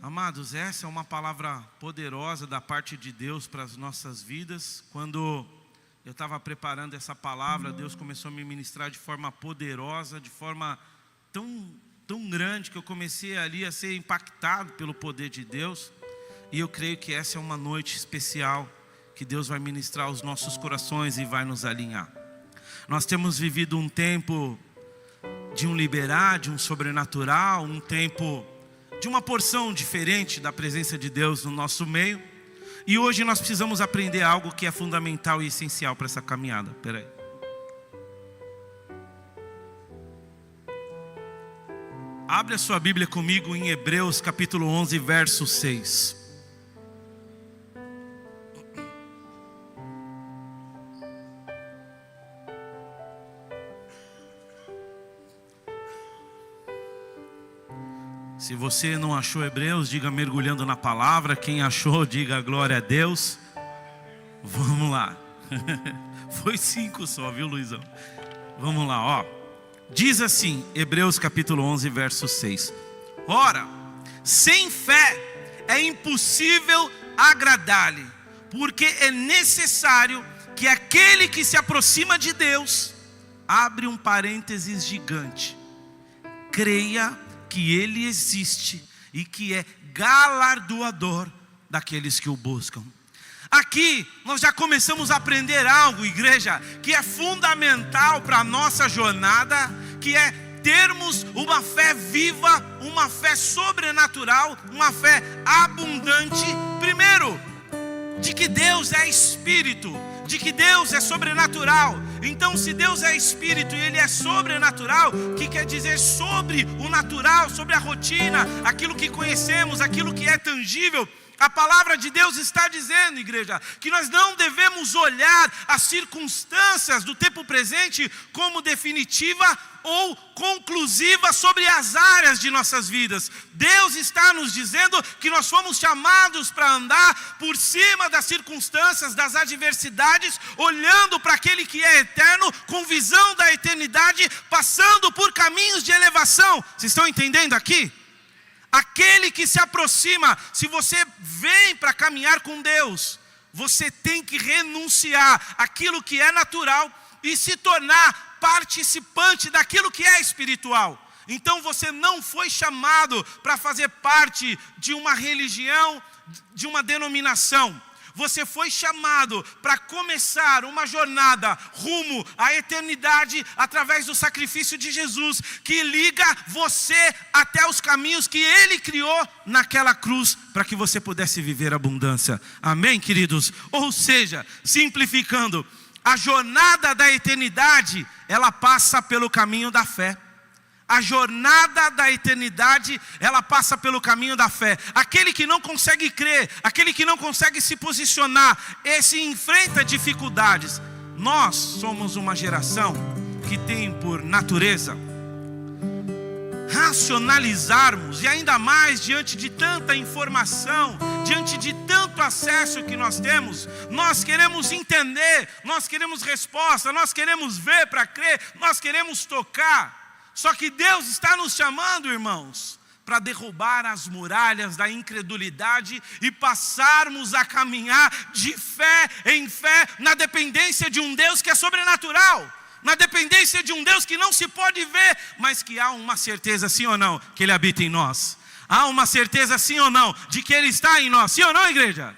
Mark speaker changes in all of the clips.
Speaker 1: Amados, essa é uma palavra poderosa da parte de Deus para as nossas vidas. Quando eu estava preparando essa palavra, Deus começou a me ministrar de forma poderosa, de forma tão grande, que eu comecei ali a ser impactado pelo poder de Deus. E eu creio que essa é uma noite especial, que Deus vai ministrar aos nossos corações e vai nos alinhar. Nós temos vivido um tempo de um liberar, de um sobrenatural, um tempo de uma porção diferente da presença de Deus no nosso meio. E hoje nós precisamos aprender algo que é fundamental e essencial para essa caminhada. Espera aí. Abre a sua Bíblia comigo em Hebreus capítulo 11, verso 6. Se você não achou Hebreus, diga mergulhando na palavra. Quem achou, diga glória a Deus. Vamos lá. Foi 5 só, viu, Luizão? Vamos lá, ó. Diz assim, Hebreus capítulo 11, verso 6. Ora, sem fé é impossível agradar-lhe, porque é necessário que aquele que se aproxima de Deus, abre um parênteses gigante, creia que Ele existe e que é galardoador daqueles que o buscam. Aqui nós já começamos a aprender algo, igreja, que é fundamental para a nossa jornada, que é termos uma fé viva, uma fé sobrenatural, uma fé abundante. Primeiro, de que Deus é Espírito, de que Deus é sobrenatural. Então, se Deus é Espírito e Ele é sobrenatural, o que quer dizer sobre o natural, sobre a rotina, aquilo que conhecemos, aquilo que é tangível? A palavra de Deus está dizendo, igreja, que nós não devemos olhar as circunstâncias do tempo presente como definitiva ou conclusiva sobre as áreas de nossas vidas. Deus está nos dizendo que nós fomos chamados para andar por cima das circunstâncias, das adversidades, olhando para aquele que é eterno, com visão da eternidade, passando por caminhos de elevação. Vocês estão entendendo aqui? Aquele que se aproxima, se você vem para caminhar com Deus, você tem que renunciar àquilo que é natural e se tornar participante daquilo que é espiritual. Então você não foi chamado para fazer parte de uma religião, de uma denominação. Você foi chamado para começar uma jornada rumo à eternidade através do sacrifício de Jesus, que liga você até os caminhos que Ele criou naquela cruz, para que você pudesse viver abundância. Amém, queridos? Ou seja, simplificando, a jornada da eternidade, ela passa pelo caminho da fé. A jornada da eternidade, ela passa pelo caminho da fé. Aquele que não consegue crer, aquele que não consegue se posicionar, esse enfrenta dificuldades. Nós somos uma geração que tem por natureza racionalizarmos, e ainda mais diante de tanta informação, diante de tanto acesso que nós temos, nós queremos entender, nós queremos resposta, nós queremos ver para crer, nós queremos tocar. Só que Deus está nos chamando, irmãos, para derrubar as muralhas da incredulidade e passarmos a caminhar de fé em fé, na dependência de um Deus que é sobrenatural, na dependência de um Deus que não se pode ver, mas que há uma certeza, sim ou não, que Ele habita em nós. Há uma certeza, sim ou não, de que Ele está em nós, sim ou não, igreja?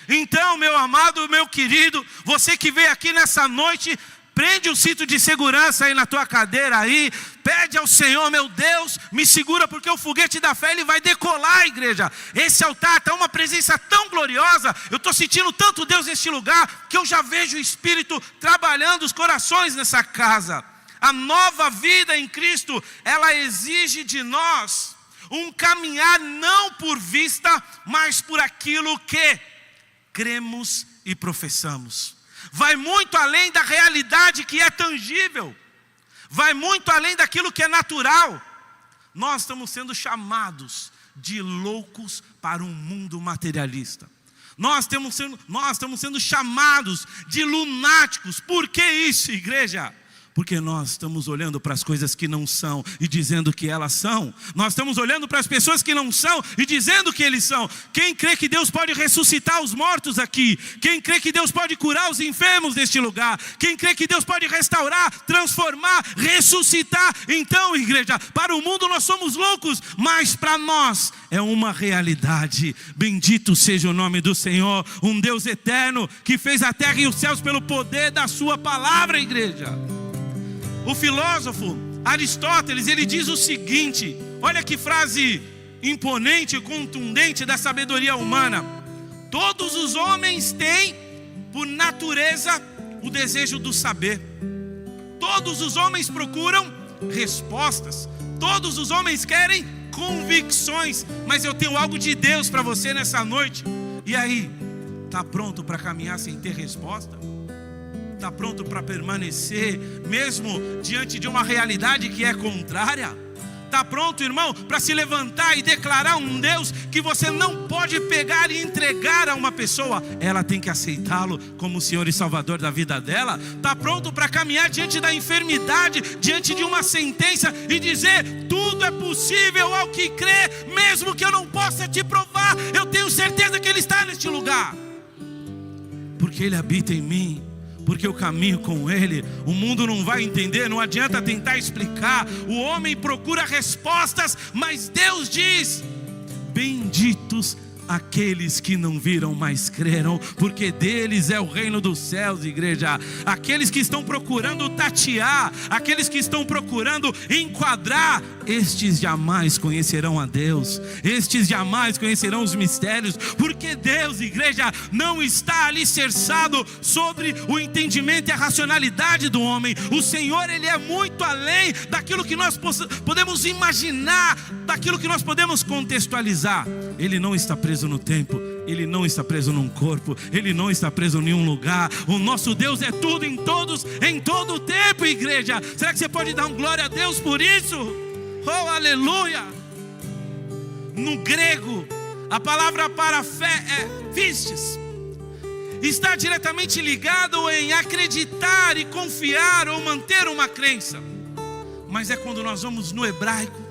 Speaker 1: Então, meu amado, meu querido, você que veio aqui nessa noite, prende o cinto de segurança aí na tua cadeira aí, pede ao Senhor, meu Deus, me segura, porque o foguete da fé, ele vai decolar, igreja. Esse altar está uma presença tão gloriosa, eu estou sentindo tanto Deus neste lugar, que eu já vejo o Espírito trabalhando os corações nessa casa. A nova vida em Cristo, ela exige de nós um caminhar não por vista, mas por aquilo que cremos e professamos. Vai muito além da realidade que é tangível, vai muito além daquilo que é natural. Nós estamos sendo chamados de loucos para um mundo materialista. Nós estamos sendo chamados de lunáticos. Por que isso, igreja? Porque nós estamos olhando para as coisas que não são e dizendo que elas são. Nós estamos olhando para as pessoas que não são e dizendo que eles são. Quem crê que Deus pode ressuscitar os mortos aqui? Quem crê que Deus pode curar os enfermos deste lugar? Quem crê que Deus pode restaurar, transformar, ressuscitar? Então, igreja, para o mundo nós somos loucos, mas para nós é uma realidade. Bendito seja o nome do Senhor, um Deus eterno que fez a terra e os céus pelo poder da sua palavra, igreja. O filósofo Aristóteles, ele diz o seguinte, olha que frase imponente e contundente da sabedoria humana: todos os homens têm por natureza o desejo do saber. Todos os homens procuram respostas. Todos os homens querem convicções. Mas eu tenho algo de Deus para você nessa noite. E aí, está pronto para caminhar sem ter resposta? Está pronto para permanecer mesmo diante de uma realidade que é contrária? Está pronto, irmão, para se levantar e declarar um Deus que você não pode pegar e entregar a uma pessoa? Ela tem que aceitá-lo como Senhor e Salvador da vida dela. Está pronto para caminhar diante da enfermidade, diante de uma sentença e dizer: tudo é possível ao que crê, mesmo que eu não possa te provar, eu tenho certeza que Ele está neste lugar, porque Ele habita em mim, porque eu caminho com Ele. O mundo não vai entender, não adianta tentar explicar. O homem procura respostas, mas Deus diz: benditos aqueles que não viram, mas creram, porque deles é o reino dos céus, igreja. Aqueles que estão procurando tatear, aqueles que estão procurando enquadrar, estes jamais conhecerão a Deus, estes jamais conhecerão os mistérios, porque Deus, igreja, não está alicerçado sobre o entendimento e a racionalidade do homem. O Senhor, Ele é muito além daquilo que nós podemos imaginar, daquilo que nós podemos contextualizar. Ele não está preso no tempo, Ele não está preso num corpo, Ele não está preso em nenhum lugar. O nosso Deus é tudo em todos, em todo o tempo, igreja. Será que você pode dar um glória a Deus por isso? Oh, aleluia! No grego, a palavra para fé é pistes. Está diretamente ligado em acreditar e confiar ou manter uma crença. Mas é quando nós vamos no hebraico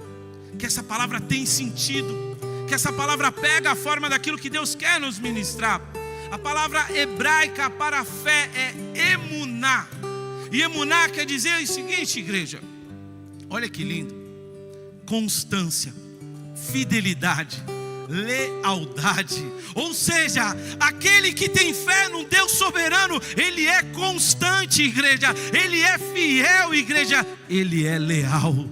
Speaker 1: que essa palavra tem sentido, que essa palavra pega a forma daquilo que Deus quer nos ministrar. A palavra hebraica para fé é emuná. E emuná quer dizer o seguinte, igreja, olha que lindo: constância, fidelidade, lealdade. Ou seja, aquele que tem fé num Deus soberano, ele é constante, igreja. Ele é fiel, igreja. Ele é leal.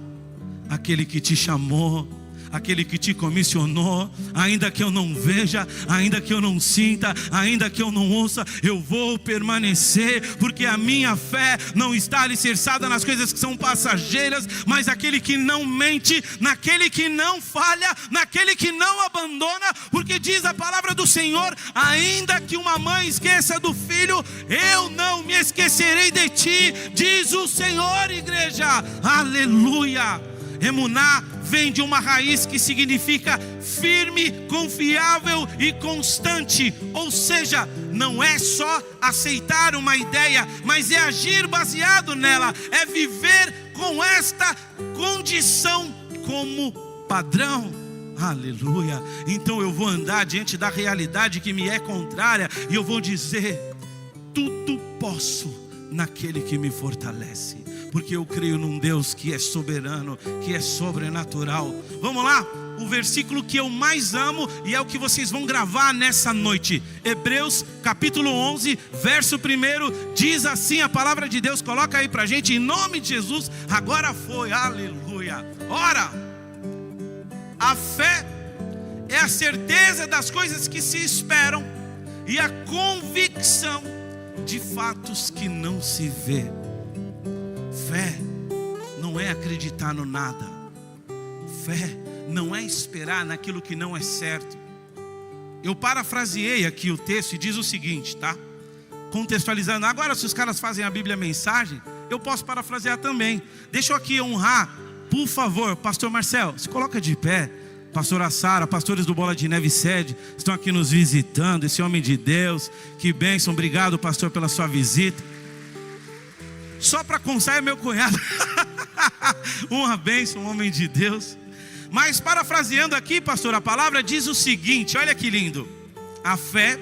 Speaker 1: Aquele que te chamou, aquele que te comissionou, ainda que eu não veja, ainda que eu não sinta, ainda que eu não ouça, eu vou permanecer, porque a minha fé não está alicerçada nas coisas que são passageiras, mas aquele que não mente, naquele que não falha, naquele que não abandona, porque diz a palavra do Senhor: ainda que uma mãe esqueça do filho, eu não me esquecerei de ti, diz o Senhor, igreja. Aleluia. Emuná vem de uma raiz que significa firme, confiável e constante. Ou seja, não é só aceitar uma ideia, mas é agir baseado nela, é viver com esta condição como padrão. Aleluia. Então eu vou andar diante da realidade que me é contrária e eu vou dizer: tudo posso naquele que me fortalece, porque eu creio num Deus que é soberano, que é sobrenatural. Vamos lá, o versículo que eu mais amo e é o que vocês vão gravar nessa noite. Hebreus capítulo 11, verso 1, diz assim a palavra de Deus. Coloca aí pra gente, em nome de Jesus. Agora foi, aleluia. Ora, a fé é a certeza das coisas que se esperam e a convicção de fatos que não se vê. Fé não é acreditar no nada. Fé não é esperar naquilo que não é certo. Eu parafraseei aqui o texto e diz o seguinte, tá? Contextualizando. Agora, se os caras fazem a Bíblia Mensagem, eu posso parafrasear também. Deixa eu aqui honrar, por favor, pastor Marcel, se coloca de pé. Pastora Sara, pastores do Bola de Neve Sede estão aqui nos visitando. Esse homem de Deus, que bênção. Obrigado, pastor, pela sua visita. Só para constar, é meu cunhado. Uma bênção, um homem de Deus. Mas parafraseando aqui, pastor, a palavra diz o seguinte, olha que lindo. A fé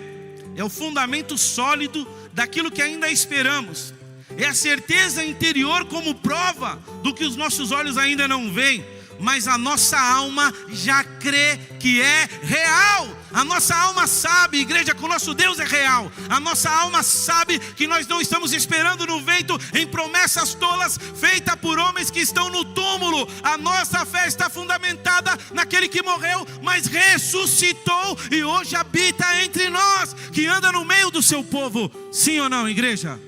Speaker 1: é o fundamento sólido daquilo que ainda esperamos. É a certeza interior como prova do que os nossos olhos ainda não veem, mas a nossa alma já crê que é real. A nossa alma sabe, igreja, que o nosso Deus é real. A nossa alma sabe que nós não estamos esperando no vento em promessas tolas feitas por homens que estão no túmulo. A nossa fé está fundamentada naquele que morreu, mas ressuscitou e hoje habita entre nós, que anda no meio do seu povo. Sim ou não, igreja?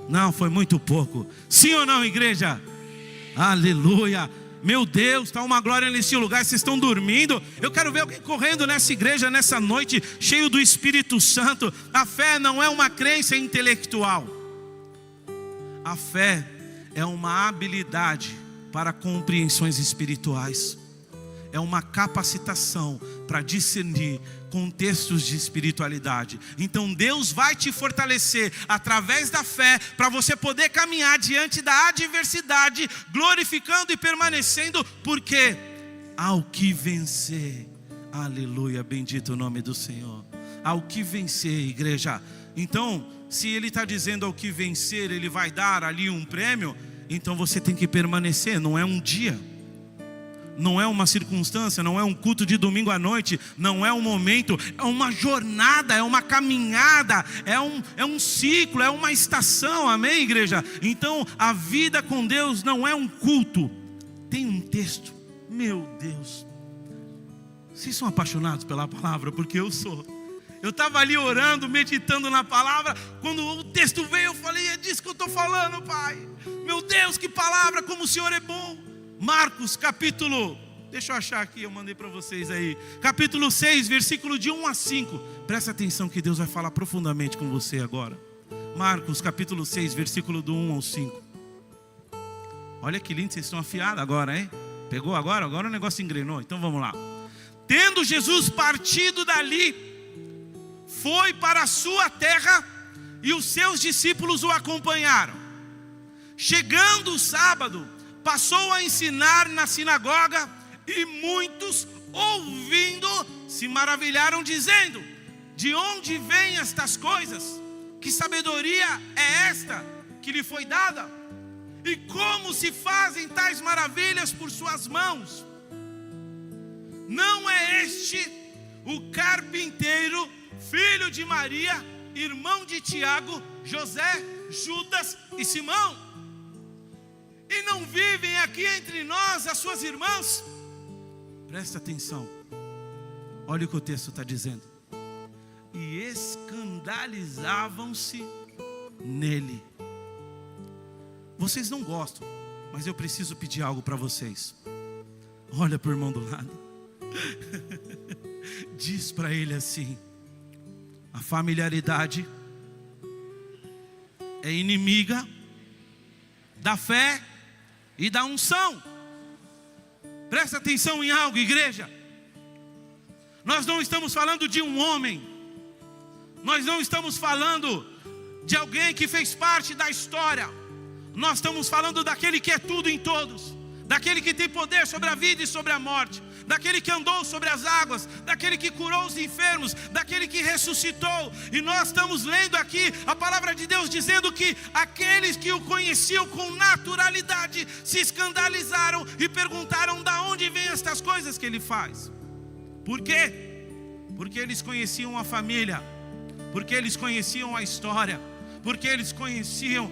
Speaker 1: Não, foi muito pouco. Sim ou não, igreja? Aleluia. Meu Deus, está uma glória nesse lugar. Vocês estão dormindo? Eu quero ver alguém correndo nessa igreja nessa noite, cheio do Espírito Santo. A fé não é uma crença intelectual. A fé é uma habilidade para compreensões espirituais. É uma capacitação para discernir contextos de espiritualidade. Então Deus vai te fortalecer através da fé para você poder caminhar diante da adversidade, glorificando e permanecendo, porque ao que vencer, aleluia, bendito o nome do Senhor. Ao que vencer, igreja. Então, se Ele está dizendo ao que vencer, Ele vai dar ali um prêmio, então você tem que permanecer, não é um dia. Não é uma circunstância, não é um culto de domingo à noite, não é um momento, é uma jornada, é uma caminhada, é um ciclo, é uma estação, amém, igreja? Então a vida com Deus não é um culto. Tem um texto, meu Deus, vocês são apaixonados pela palavra? Porque eu sou. Eu estava ali orando, meditando na palavra, quando o texto veio eu falei, é disso que eu estou falando, Pai. Meu Deus, que palavra, como o Senhor é bom. Marcos capítulo, deixa eu achar aqui, eu mandei para vocês aí, capítulo 6, versículo de 1 a 5, presta atenção que Deus vai falar profundamente com você agora. Marcos capítulo 6, versículo do 1 ao 5. Olha que lindo, vocês estão afiados agora, hein? Pegou agora? Agora o negócio engrenou, então vamos lá. Tendo Jesus partido dali, foi para a sua terra, e os seus discípulos o acompanharam. Chegando o sábado, passou a ensinar na sinagoga, e muitos, ouvindo, se maravilharam, dizendo: de onde vêm estas coisas? Que sabedoria é esta que lhe foi dada? E como se fazem tais maravilhas por suas mãos? Não é este o carpinteiro, filho de Maria, irmão de Tiago, José, Judas e Simão? E não vivem aqui entre nós as suas irmãs? Presta atenção. Olha o que o texto está dizendo. E escandalizavam-se nele. Vocês não gostam, mas eu preciso pedir algo para vocês. Olha para o irmão do lado. Diz para ele assim: a familiaridade é inimiga da fé e da unção. Presta atenção em algo, igreja. Nós não estamos falando de um homem. Nós não estamos falando de alguém que fez parte da história. Nós estamos falando daquele que é tudo em todos, daquele que tem poder sobre a vida e sobre a morte, daquele que andou sobre as águas, daquele que curou os enfermos, daquele que ressuscitou. E nós estamos lendo aqui a palavra de Deus dizendo que aqueles que o conheciam com naturalidade se escandalizaram e perguntaram: de onde vêm estas coisas que ele faz? Por quê? Porque eles conheciam a família, porque eles conheciam a história, porque eles conheciam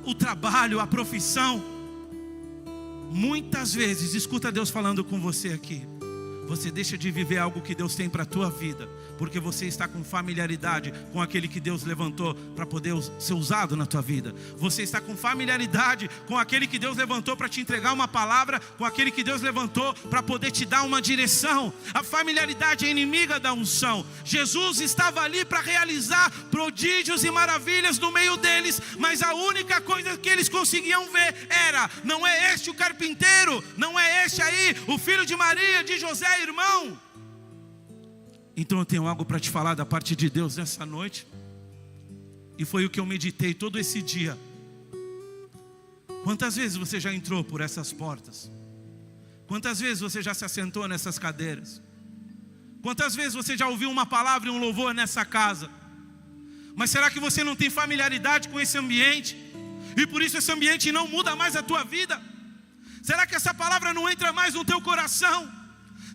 Speaker 1: o trabalho, a profissão. Muitas vezes, escuta Deus falando com você aqui, você deixa de viver algo que Deus tem para a tua vida, porque você está com familiaridade com aquele que Deus levantou para poder ser usado na tua vida. Você está com familiaridade com aquele que Deus levantou para te entregar uma palavra, com aquele que Deus levantou para poder te dar uma direção. A familiaridade é inimiga da unção. Jesus estava ali para realizar prodígios e maravilhas no meio deles, mas a única coisa que eles conseguiam ver era: não é este o carpinteiro? Não é este aí o filho de Maria, de José, irmão? Então eu tenho algo para te falar da parte de Deus nessa noite, e foi o que eu meditei todo esse dia. Quantas vezes você já entrou por essas portas? Quantas vezes você já se assentou nessas cadeiras? Quantas vezes você já ouviu uma palavra e um louvor nessa casa? Mas será que você não tem familiaridade com esse ambiente? E por isso esse ambiente não muda mais a tua vida? Será que essa palavra não entra mais no teu coração?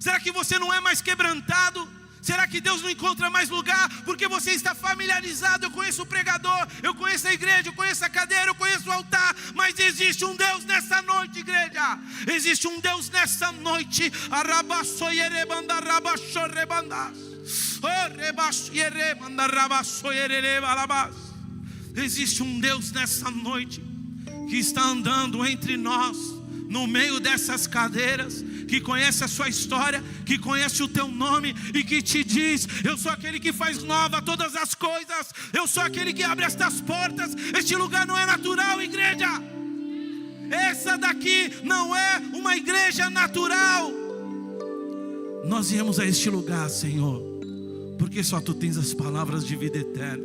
Speaker 1: Será que você não é mais quebrantado? Será que Deus não encontra mais lugar? Porque você está familiarizado. Eu conheço o pregador, eu conheço a igreja, eu conheço a cadeira, eu conheço o altar. Mas existe um Deus nessa noite, igreja. Existe um Deus nessa noite. Existe um Deus nessa noite que está andando entre nós, no meio dessas cadeiras, que conhece a sua história, que conhece o teu nome e que te diz: eu sou aquele que faz nova todas as coisas, eu sou aquele que abre estas portas. Este lugar não é natural, igreja. Essa daqui não é uma igreja natural. Nós viemos a este lugar, Senhor, porque só Tu tens as palavras de vida eterna.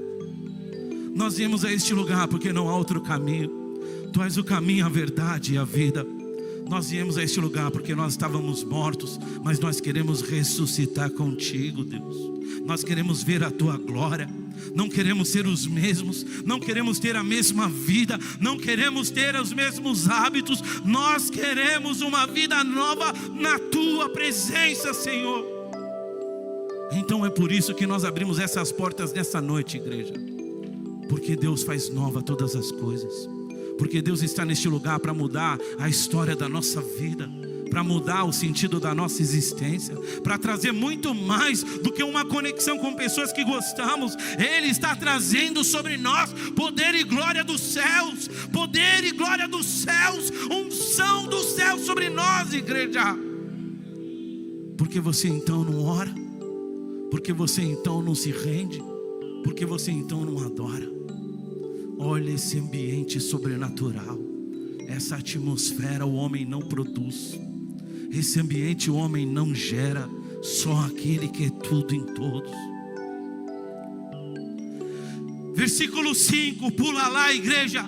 Speaker 1: Nós viemos a este lugar porque não há outro caminho. Tu és o caminho, a verdade e a vida. Nós viemos a este lugar porque nós estávamos mortos, mas nós queremos ressuscitar contigo, Deus. Nós queremos ver a Tua glória. Não queremos ser os mesmos, não queremos ter a mesma vida, não queremos ter os mesmos hábitos. Nós queremos uma vida nova na Tua presença, Senhor. Então é por isso que nós abrimos essas portas nessa noite, igreja. Porque Deus faz nova todas as coisas. Porque Deus está neste lugar para mudar a história da nossa vida, para mudar o sentido da nossa existência, para trazer muito mais do que uma conexão com pessoas que gostamos. Ele está trazendo sobre nós poder e glória dos céus, poder e glória dos céus, unção dos céus sobre nós, igreja. Porque você então não ora? Porque você então não se rende? Porque você então não adora? Olha esse ambiente sobrenatural. Essa atmosfera o homem não produz. Esse ambiente o homem não gera. Só aquele que é tudo em todos. Versículo 5, pula lá, igreja.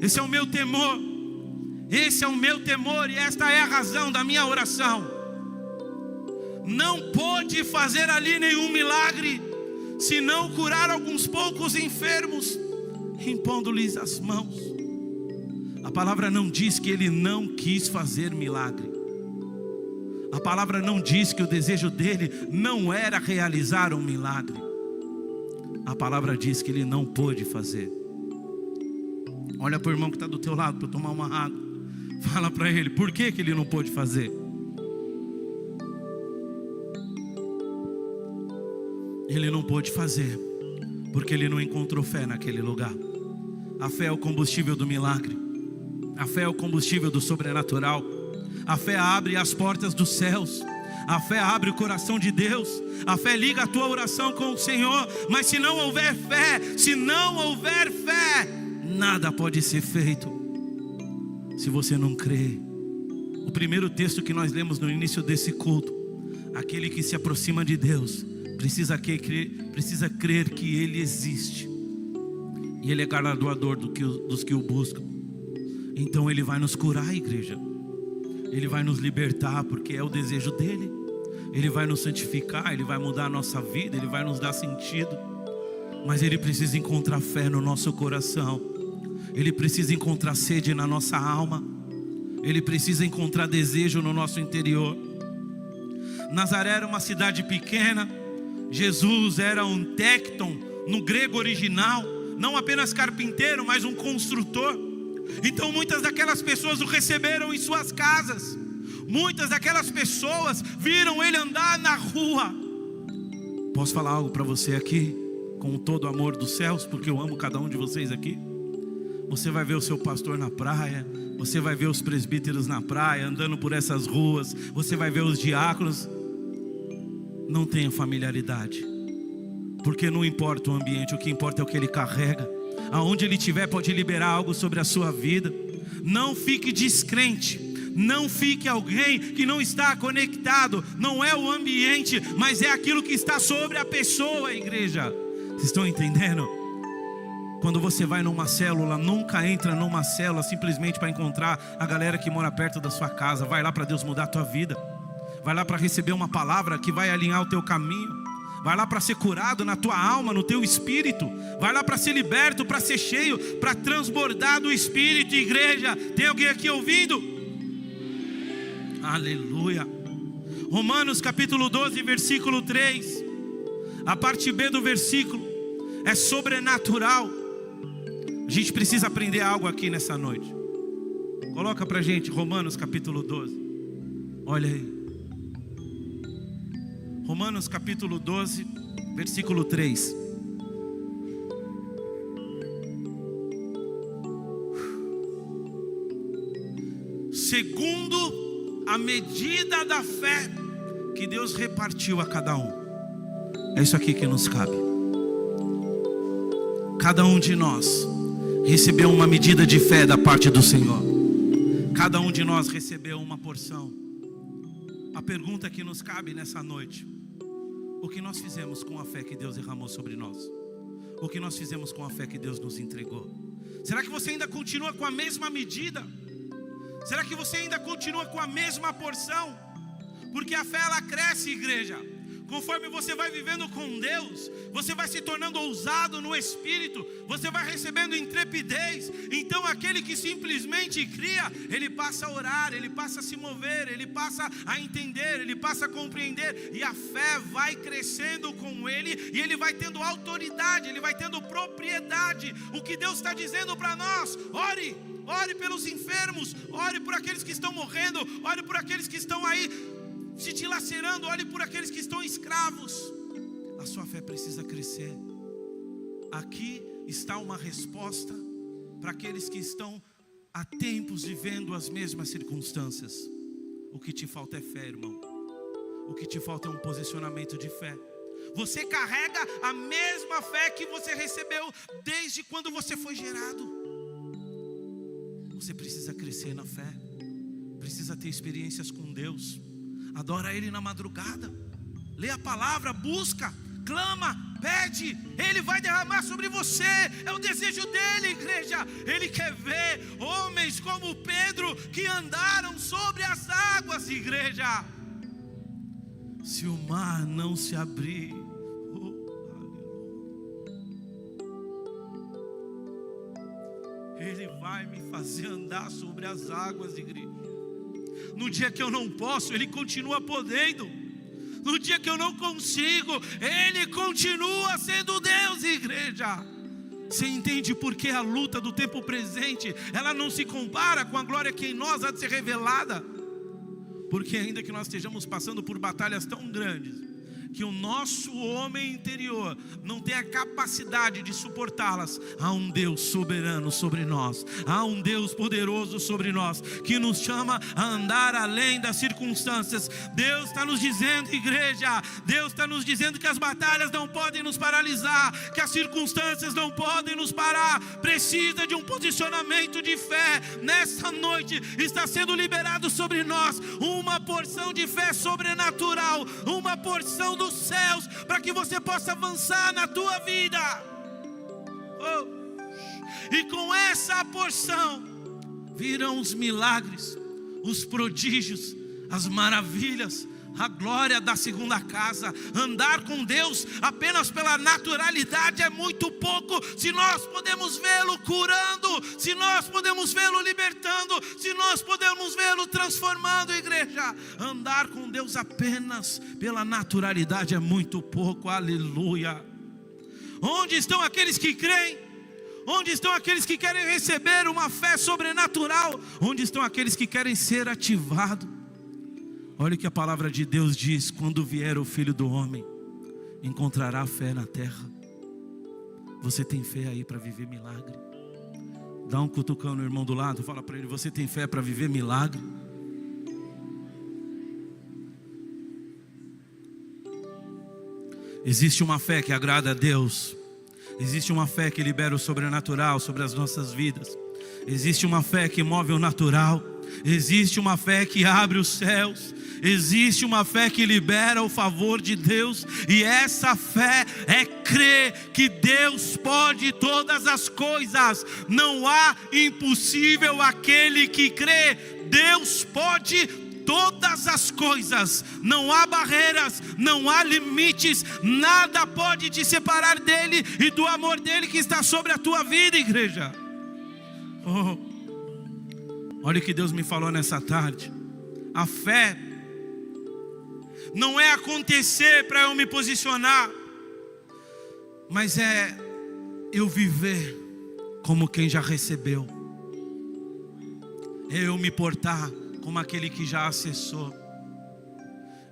Speaker 1: Esse é o meu temor. Esse é o meu temor e esta é a razão da minha oração. Não pôde fazer ali nenhum milagre, senão curar alguns poucos enfermos, impondo-lhes as mãos. A palavra não diz que ele não quis fazer milagre. A palavra não diz que o desejo dele não era realizar um milagre. A palavra diz que ele não pôde fazer. Olha para o irmão que está do teu lado para tomar uma água. Fala para ele, por que ele não pôde fazer? Ele não pôde fazer porque ele não encontrou fé naquele lugar. A fé é o combustível do milagre. A fé é o combustível do sobrenatural. A fé abre as portas dos céus. A fé abre o coração de Deus. A fé liga a tua oração com o Senhor. Mas se não houver fé, nada pode ser feito. Se você não crê. O primeiro texto que nós lemos no início desse culto: aquele que se aproxima de Deus precisa crer que Ele existe. E Ele é galardoador dos que o buscam. Então Ele vai nos curar, igreja. Ele vai nos libertar, porque é o desejo dEle. Ele vai nos santificar, Ele vai mudar a nossa vida, Ele vai nos dar sentido. Mas Ele precisa encontrar fé no nosso coração. Ele precisa encontrar sede na nossa alma. Ele precisa encontrar desejo no nosso interior. Nazaré era uma cidade pequena. Jesus era um tecton no grego original. Não apenas carpinteiro, mas um construtor. Então muitas daquelas pessoas o receberam em suas casas. Muitas daquelas pessoas viram ele andar na rua. Posso falar algo para você aqui? Com todo o amor dos céus, porque eu amo cada um de vocês aqui. Você vai ver o seu pastor na praia. Você vai ver os presbíteros na praia, andando por essas ruas. Você vai ver os diáconos. Não tenha familiaridade, porque não importa o ambiente, o que importa é o que ele carrega. Aonde ele estiver pode liberar algo sobre a sua vida. Não fique descrente. Não fique alguém que não está conectado. Não é o ambiente, mas é aquilo que está sobre a pessoa, igreja. Vocês estão entendendo? Quando você vai numa célula, nunca entra numa célula simplesmente para encontrar a galera que mora perto da sua casa. Vai lá para Deus mudar a tua vida. Vai lá para receber uma palavra que vai alinhar o teu caminho. Vai lá para ser curado na tua alma, no teu espírito. Vai lá para ser liberto, para ser cheio, para transbordar do Espírito. Igreja, tem alguém aqui ouvindo? Aleluia. Romanos capítulo 12, versículo 3. A parte B do versículo é sobrenatural. A gente precisa aprender algo aqui nessa noite. Coloca pra gente Romanos capítulo 12. Olha aí. Romanos capítulo 12, versículo 3. Segundo a medida da fé que Deus repartiu a cada um. É isso aqui que nos cabe. Cada um de nós recebeu uma medida de fé da parte do Senhor. Cada um de nós recebeu uma porção. A pergunta que nos cabe nessa noite: o que nós fizemos com a fé que Deus derramou sobre nós? O que nós fizemos com a fé que Deus nos entregou? Será que você ainda continua com a mesma medida? Será que você ainda continua com a mesma porção? Porque a fé, ela cresce, igreja. Conforme você vai vivendo com Deus, você vai se tornando ousado no Espírito, você vai recebendo intrepidez. Então aquele que simplesmente cria, ele passa a orar, ele passa a se mover, ele passa a entender, ele passa a compreender. E a fé vai crescendo com ele, e ele vai tendo autoridade, ele vai tendo propriedade. O que Deus está dizendo para nós: ore, ore pelos enfermos, ore por aqueles que estão morrendo, ore por aqueles que estão aí se dilacerando, olhe por aqueles que estão escravos. A sua fé precisa crescer. Aqui está uma resposta para aqueles que estão há tempos vivendo as mesmas circunstâncias. O que te falta é fé, irmão. O que te falta é um posicionamento de fé. Você carrega a mesma fé que você recebeu desde quando você foi gerado. Você precisa crescer na fé. Precisa ter experiências com Deus. Adora Ele na madrugada, lê a palavra, busca, clama, pede. Ele vai derramar sobre você. É o desejo dele, igreja. Ele quer ver homens como Pedro, que andaram sobre as águas, igreja. Se o mar não se abrir, Ele vai me fazer andar sobre as águas, igreja. No dia que eu não posso, Ele continua podendo. No dia que eu não consigo, Ele continua sendo Deus, igreja. Você entende por que a luta do tempo presente, ela não se compara com a glória que em nós há de ser revelada? Porque ainda que nós estejamos passando por batalhas tão grandes, que o nosso homem interior não tem a capacidade de suportá-las, há um Deus soberano sobre nós, há um Deus poderoso sobre nós, que nos chama a andar além das circunstâncias. Deus está nos dizendo, igreja, Deus está nos dizendo que as batalhas não podem nos paralisar, que as circunstâncias não podem nos parar. Precisa de um posicionamento de fé. Nessa noite está sendo liberado sobre nós uma porção de fé sobrenatural, uma porção dos céus, para que você possa avançar na tua vida. E com essa porção virão os milagres, os prodígios, as maravilhas, a glória da segunda casa. Andar com Deus apenas pela naturalidade é muito pouco. Se nós podemos vê-lo curando, se nós podemos vê-lo libertando, se nós podemos vê-lo transformando, igreja, andar com Deus apenas pela naturalidade é muito pouco. Aleluia. Onde estão aqueles que creem? Onde estão aqueles que querem receber uma fé sobrenatural? Onde estão aqueles que querem ser ativados? Olha o que a palavra de Deus diz: quando vier o Filho do Homem, encontrará fé na terra. Você tem fé aí para viver milagre? Dá um cutucão no irmão do lado, fala para ele: você tem fé para viver milagre? Existe uma fé que agrada a Deus. Existe uma fé que libera o sobrenatural sobre as nossas vidas. Existe uma fé que move o natural. existe uma fé que abre os céus, existe uma fé que libera o favor de Deus, e essa fé é crer que Deus pode todas as coisas. Não há impossível aquele que crê. Deus pode todas as coisas, não há barreiras, não há limites, nada pode te separar dele e do amor dele que está sobre a tua vida, igreja. Olha o que Deus me falou nessa tarde. A fé não é acontecer para eu me posicionar, mas é eu viver como quem já recebeu, é eu me portar como aquele que já acessou.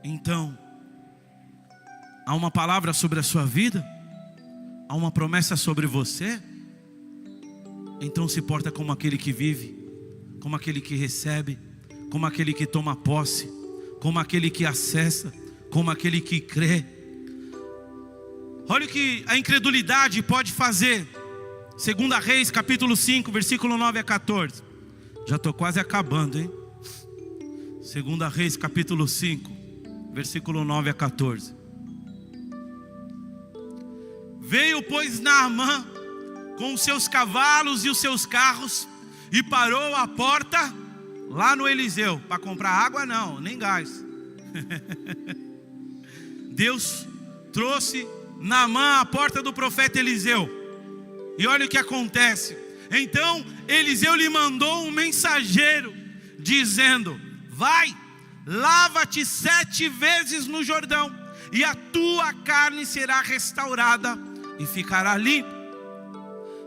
Speaker 1: Então, há uma palavra sobre a sua vida, há uma promessa sobre você. Então se porta como aquele que vive, como aquele que recebe, como aquele que toma posse, como aquele que acessa, como aquele que crê. Olha o que a incredulidade pode fazer. 2 Reis capítulo 5, versículo 9 a 14. Já estou quase acabando, hein? 2 Reis capítulo 5, versículo 9 a 14. Veio, pois, Naamã com os seus cavalos e os seus carros, e parou à porta lá no Eliseu. Para comprar água não, nem gás. Deus trouxe Naamã à porta do profeta Eliseu. E olha o que acontece. Então Eliseu lhe mandou um mensageiro, dizendo: vai, lava-te 7 vezes no Jordão, e a tua carne será restaurada e ficará limpa.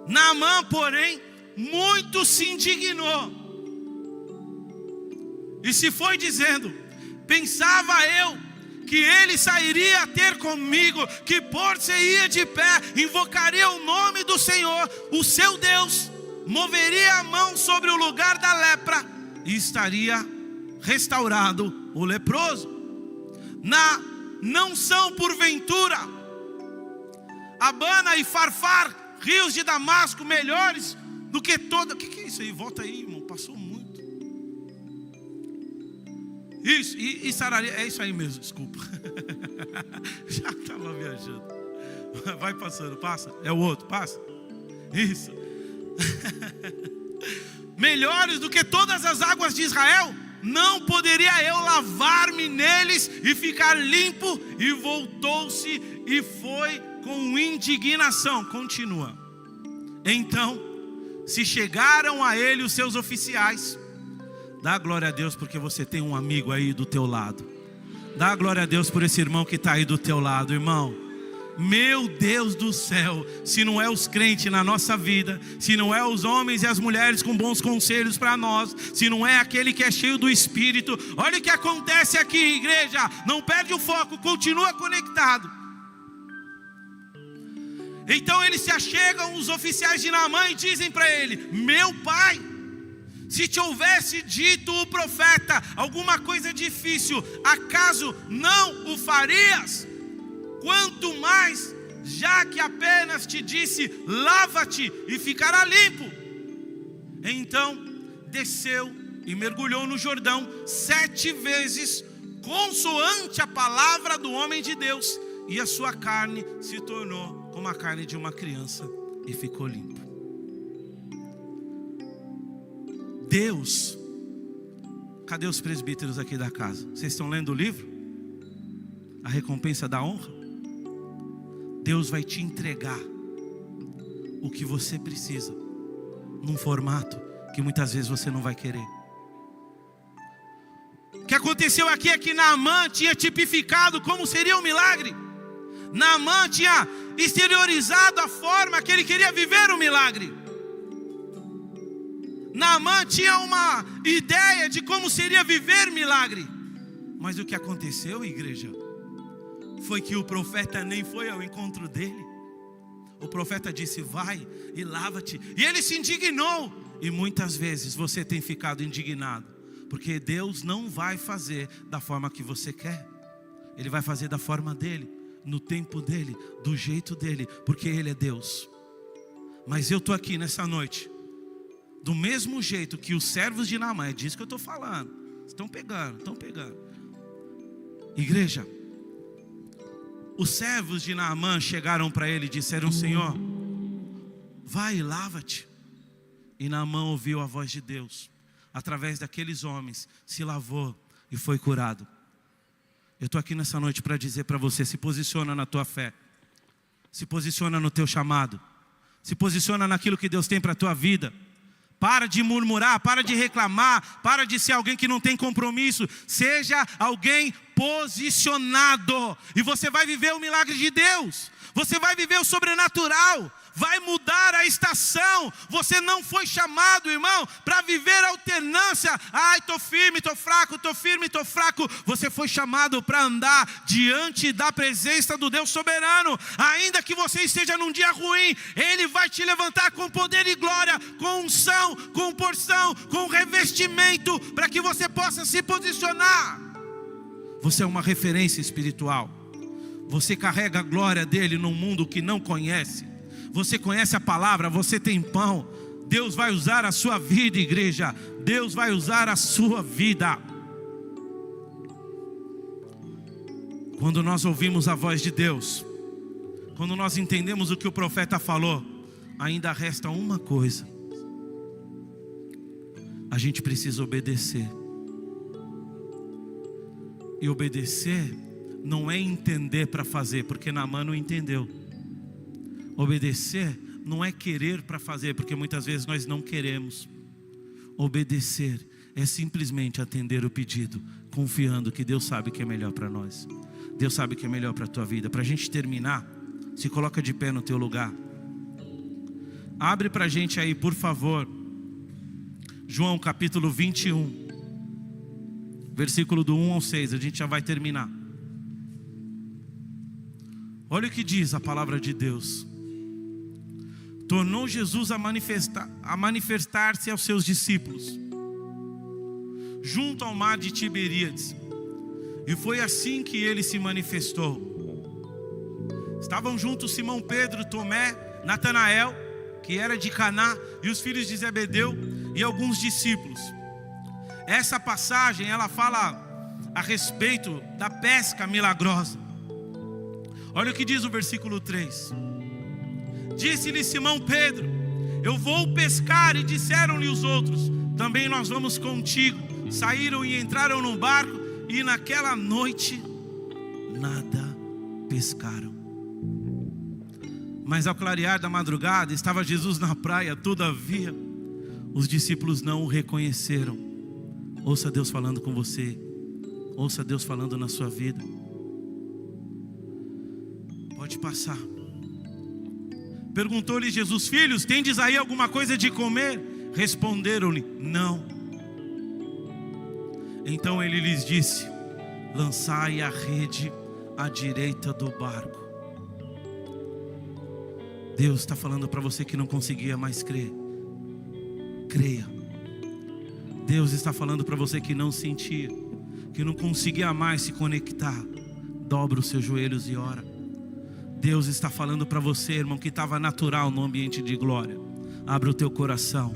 Speaker 1: Naamã, porém, muito se indignou e se foi dizendo: pensava eu que ele sairia a ter comigo, que por-se-ia de pé, invocaria o nome do Senhor, o seu Deus, moveria a mão sobre o lugar da lepra, e estaria restaurado o leproso. Não são porventura Abana e Farfar, rios de Damasco, melhores do que toda... O que é isso aí? Volta aí, irmão, passou muito. Isso, e Sararia, é isso aí mesmo, desculpa. Já estava viajando. Vai passando, passa, é o outro, passa. Isso. Melhores do que todas as águas de Israel, não poderia eu lavar-me neles e ficar limpo? E voltou-se e foi com indignação. Continua. Então se chegaram a ele os seus oficiais. Dá glória a Deus porque você tem um amigo aí do teu lado. Dá glória a Deus por esse irmão que está aí do teu lado, irmão. Meu Deus do céu, se não é os crentes na nossa vida, se não é os homens e as mulheres com bons conselhos para nós, se não é aquele que é cheio do Espírito, olha o que acontece aqui, igreja. Não perde o foco, continua conectado. Então eles se achegam, os oficiais de Naamã, e dizem para ele: meu pai, se te houvesse dito o profeta alguma coisa difícil, acaso não o farias? Quanto mais, já que apenas te disse: lava-te e ficará limpo. Então desceu e mergulhou no Jordão 7 vezes, consoante a palavra do homem de Deus, e a sua carne se tornou como a carne de uma criança e ficou limpo. Deus, cadê os presbíteros aqui da casa? Vocês estão lendo o livro? A recompensa da honra? Deus vai te entregar o que você precisa, num formato que muitas vezes você não vai querer. O que aconteceu aqui é que Naamã tinha tipificado como seria um milagre. Naamã tinha exteriorizado a forma que ele queria viver o milagre. Naamã tinha uma ideia de como seria viver milagre. Mas o que aconteceu, igreja, foi que o profeta nem foi ao encontro dele. O profeta disse: vai e lava-te. E ele se indignou. E muitas vezes você tem ficado indignado, porque Deus não vai fazer da forma que você quer. Ele vai fazer da forma dele, no tempo dele, do jeito dele, porque ele é Deus. Mas eu estou aqui nessa noite Do mesmo jeito que os servos de Naamã, é disso que eu estou falando. Estão pegando. Igreja, os servos de Naamã chegaram para ele e disseram: Senhor, vai e lava-te. E Naamã ouviu a voz de Deus. Através daqueles homens, se lavou e foi curado. Eu estou aqui nessa noite para dizer para você: se posiciona na tua fé. Se posiciona no teu chamado. Se posiciona naquilo que Deus tem para a tua vida. Para de murmurar, para de reclamar, para de ser alguém que não tem compromisso. Seja alguém posicionado. E você vai viver o milagre de Deus. Você vai viver o sobrenatural. Vai mudar a estação. Você não foi chamado, irmão, para viver alternância. Ai, estou firme, estou fraco, estou firme, estou fraco. Você foi chamado para andar diante da presença do Deus soberano. Ainda que você esteja num dia ruim, Ele vai te levantar com poder e glória, com unção, com porção, com revestimento, para que você possa se posicionar. Você é uma referência espiritual. Você carrega a glória dele num mundo que não conhece. Você conhece a palavra, você tem pão. Deus vai usar a sua vida, igreja. Deus vai usar a sua vida. Quando nós ouvimos a voz de Deus, quando nós entendemos o que o profeta falou, ainda resta uma coisa: a gente precisa obedecer. E obedecer não é entender para fazer, porque Naamã não entendeu. Obedecer não é querer para fazer, porque muitas vezes nós não queremos. Obedecer é simplesmente atender o pedido, confiando que Deus sabe o que é melhor para nós. Deus sabe o que é melhor para a tua vida. Para a gente terminar, se coloca de pé no teu lugar. Abre para a gente aí, por favor, João capítulo 21, versículo do 1 ao 6, a gente já vai terminar. Olha o que diz a palavra de Deus. Tornou Jesus a manifestar-se aos seus discípulos, junto ao mar de Tiberíades. E foi assim que ele se manifestou. Estavam juntos Simão Pedro, Tomé, Natanael, que era de Caná, e os filhos de Zebedeu, e alguns discípulos. Essa passagem, ela fala a respeito da pesca milagrosa. Olha o que diz o versículo 3. Disse-lhe Simão Pedro: eu vou pescar. E disseram-lhe os outros: também nós vamos contigo. Saíram e entraram no barco, e naquela noite nada pescaram. Mas ao clarear da madrugada, estava Jesus na praia. Todavia os discípulos não o reconheceram. Ouça Deus falando com você. Ouça Deus falando na sua vida. Pode passar. Perguntou-lhe Jesus: filhos, tendes aí alguma coisa de comer? Responderam-lhe: não. Então ele lhes disse: lançai a rede à direita do barco. Deus está falando para você que não conseguia mais crer. Creia. Deus está falando para você que não sentia, que não conseguia mais se conectar. Dobra os seus joelhos e ora. Deus está falando para você, irmão, que estava natural no ambiente de glória. Abra o teu coração.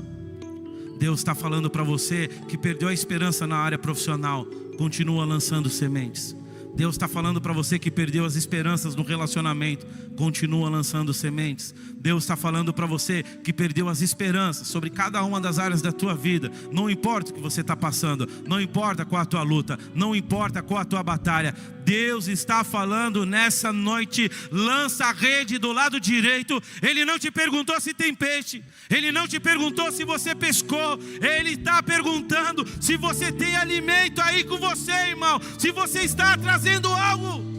Speaker 1: Deus está falando para você que perdeu a esperança na área profissional. Continua lançando sementes. Deus está falando para você que perdeu as esperanças no relacionamento. Continua lançando sementes. Deus está falando para você que perdeu as esperanças sobre cada uma das áreas da tua vida. Não importa o que você está passando, não importa qual a tua luta, não importa qual a tua batalha. Deus está falando nessa noite: lança a rede do lado direito. Ele não te perguntou se tem peixe, Ele não te perguntou se você pescou, Ele está perguntando se você tem alimento aí com você, irmão, se você está trazendo algo.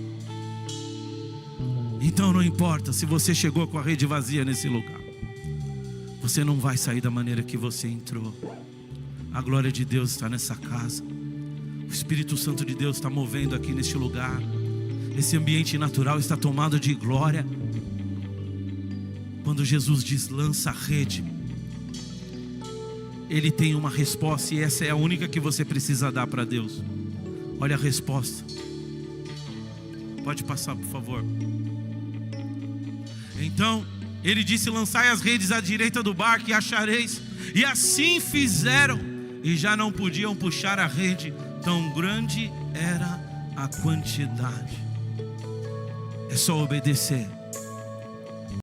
Speaker 1: Então não importa se você chegou com a rede vazia nesse lugar, você não vai sair da maneira que você entrou. A glória de Deus está nessa casa. O Espírito Santo de Deus está movendo aqui neste lugar. Esse ambiente natural está tomado de glória. Quando Jesus diz lança a rede, Ele tem uma resposta, e essa é a única que você precisa dar para Deus. Olha a resposta. Pode passar, por favor. Então Ele disse: lançai as redes à direita do barco e achareis. E assim fizeram, e já não podiam puxar a rede, tão grande era a quantidade. É só obedecer.